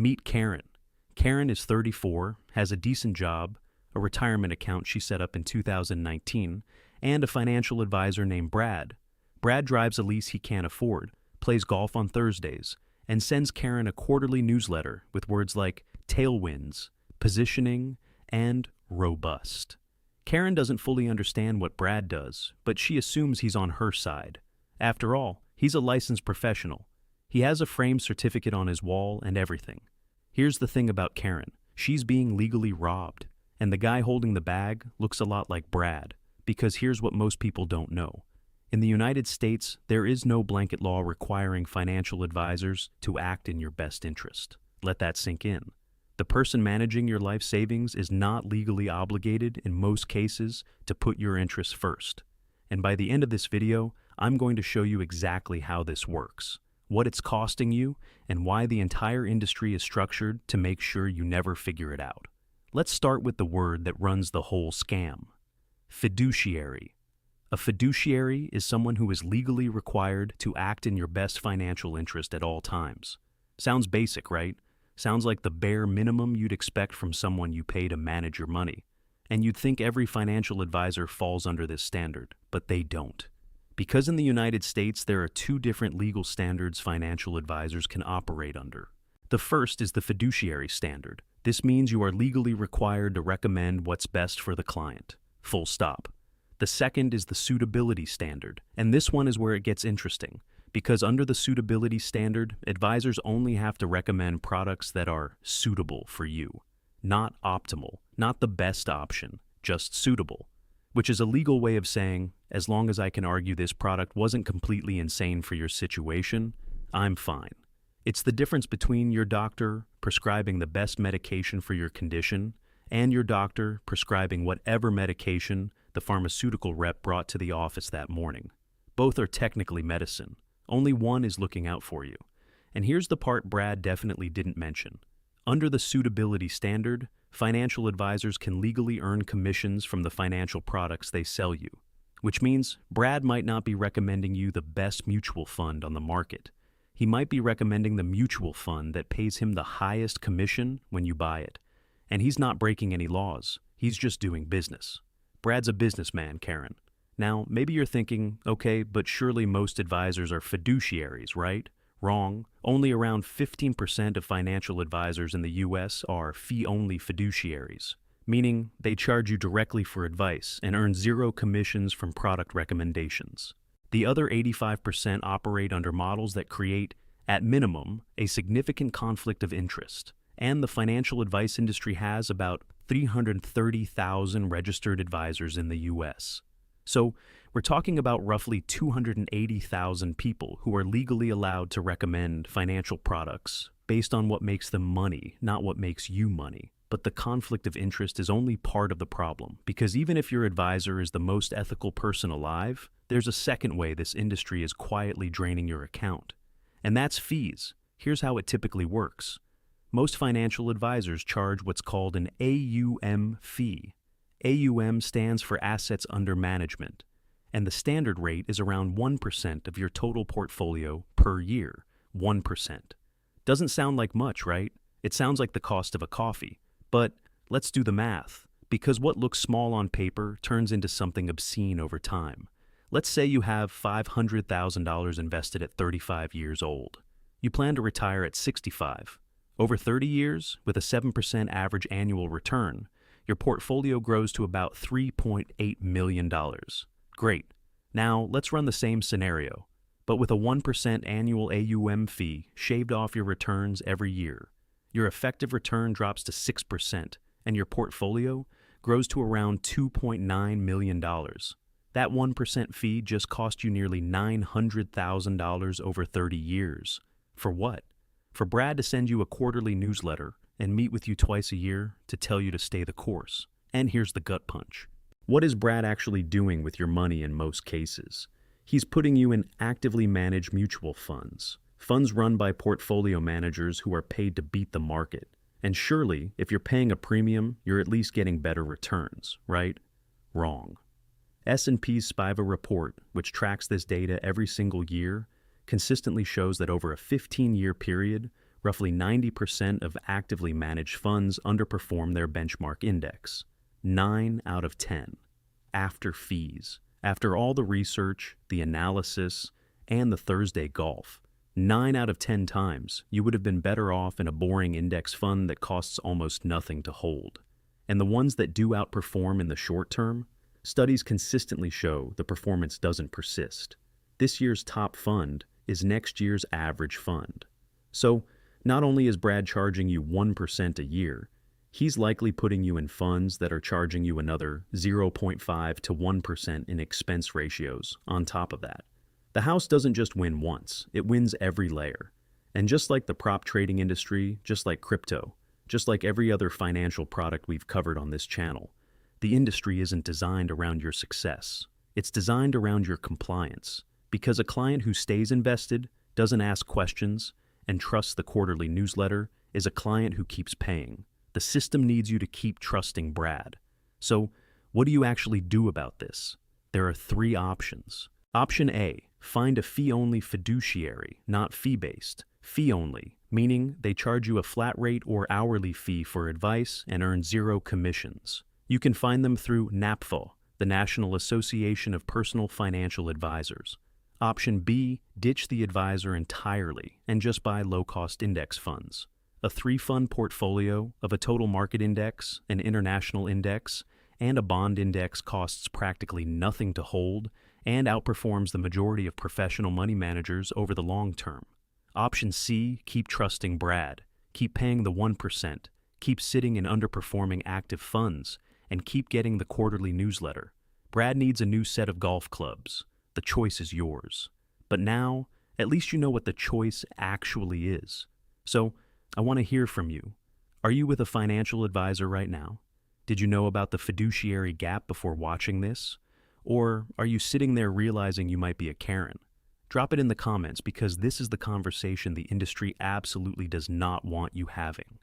Meet Karen. Karen is 34, has a decent job, a retirement account she set up in 2019, and a financial advisor named Brad. Brad drives a lease he can't afford, plays golf on Thursdays, and sends Karen a quarterly newsletter with words like tailwinds, positioning, and robust. Karen doesn't fully understand what Brad does, but she assumes he's on her side. After all, he's a licensed professional. He has a framed certificate on his wall and everything. Here's the thing about Karen. She's being legally robbed, and the guy holding the bag looks a lot like Brad, because here's what most people don't know. In the United States, there is no blanket law requiring financial advisors to act in your best interest. Let that sink in. The person managing your life savings is not legally obligated in most cases to put your interests first. And by the end of this video, I'm going to show you exactly how this works, what it's costing you, and why the entire industry is structured to make sure you never figure it out. Let's start with the word that runs the whole scam: fiduciary. A fiduciary is someone who is legally required to act in your best financial interest at all times. Sounds basic, right? Sounds like the bare minimum you'd expect from someone you pay to manage your money. And you'd think every financial advisor falls under this standard, but they don't. Because in the United States, there are two different legal standards financial advisors can operate under. The first is the fiduciary standard. This means you are legally required to recommend what's best for the client. Full stop. The second is the suitability standard, and this one is where it gets interesting, because under the suitability standard, advisors only have to recommend products that are suitable for you. Not optimal, not the best option, just suitable, which is a legal way of saying, as long as I can argue this product wasn't completely insane for your situation, I'm fine. It's the difference between your doctor prescribing the best medication for your condition and your doctor prescribing whatever medication the pharmaceutical rep brought to the office that morning. Both are technically medicine. Only one is looking out for you. And here's the part Brad definitely didn't mention. Under the suitability standard, financial advisors can legally earn commissions from the financial products they sell you, which means Brad might not be recommending you the best mutual fund on the market. He might be recommending the mutual fund that pays him the highest commission when you buy it. And he's not breaking any laws. He's just doing business. Brad's a businessman, Karen. Now, maybe you're thinking, okay, but surely most advisors are fiduciaries, right? Wrong. Only around 15% of financial advisors in the US are fee-only fiduciaries, meaning they charge you directly for advice and earn zero commissions from product recommendations. The other 85% operate under models that create, at minimum, a significant conflict of interest. And the financial advice industry has about 330,000 registered advisors in the US. So we're talking about roughly 280,000 people who are legally allowed to recommend financial products based on what makes them money, not what makes you money. But the conflict of interest is only part of the problem, because even if your advisor is the most ethical person alive, there's a second way this industry is quietly draining your account. And that's fees. Here's how it typically works. Most financial advisors charge what's called an AUM fee. AUM stands for Assets Under Management, and the standard rate is around 1% of your total portfolio per year. 1%. Doesn't sound like much, right? It sounds like the cost of a coffee. But let's do the math, because what looks small on paper turns into something obscene over time. Let's say you have $500,000 invested at 35 years old. You plan to retire at 65. Over 30 years, with a 7% average annual return, your portfolio grows to about $3.8 million. Great. Now, let's run the same scenario, but with a 1% annual AUM fee shaved off your returns every year. Your effective return drops to 6%, and your portfolio grows to around $2.9 million. That 1% fee just cost you nearly $900,000 over 30 years. For what? For Brad to send you a quarterly newsletter and meet with you twice a year to tell you to stay the course. And here's the gut punch. What is Brad actually doing with your money in most cases? He's putting you in actively managed mutual funds. Funds run by portfolio managers who are paid to beat the market. And surely, if you're paying a premium, you're at least getting better returns, right? Wrong. S&P's SPIVA report, which tracks this data every single year, consistently shows that over a 15-year period, Roughly 90% of actively managed funds underperform their benchmark index. 9 out of 10. After fees. After all the research, the analysis, and the Thursday golf, 9 out of 10 times you would have been better off in a boring index fund that costs almost nothing to hold. And the ones that do outperform in the short term, studies consistently show the performance doesn't persist. This year's top fund is next year's average fund. So, not only is Brad charging you 1% a year, he's likely putting you in funds that are charging you another 0.5 to 1% in expense ratios on top of that. The house doesn't just win once, it wins every layer. And just like the prop trading industry, just like crypto, just like every other financial product we've covered on this channel, the industry isn't designed around your success. It's designed around your compliance. Because a client who stays invested, doesn't ask questions, and trusts the quarterly newsletter is a client who keeps paying. The system needs you to keep trusting Brad. So, what do you actually do about this? There are 3 options. Option A, find a fee-only fiduciary, not fee-based. Fee-only, meaning they charge you a flat rate or hourly fee for advice and earn 0 commissions. You can find them through NAPFO, the National Association of Personal Financial Advisors. Option B, ditch the advisor entirely and just buy low-cost index funds. A 3-fund portfolio of a total market index, an international index, and a bond index costs practically nothing to hold and outperforms the majority of professional money managers over the long term. Option C, keep trusting Brad. Keep paying the 1%. Keep sitting in underperforming active funds, and keep getting the quarterly newsletter. Brad needs a new set of golf clubs. The choice is yours. But now, at least you know what the choice actually is. So, I want to hear from you. Are you with a financial advisor right now? Did you know about the fiduciary gap before watching this? Or are you sitting there realizing you might be a Karen? Drop it in the comments because this is the conversation the industry absolutely does not want you having.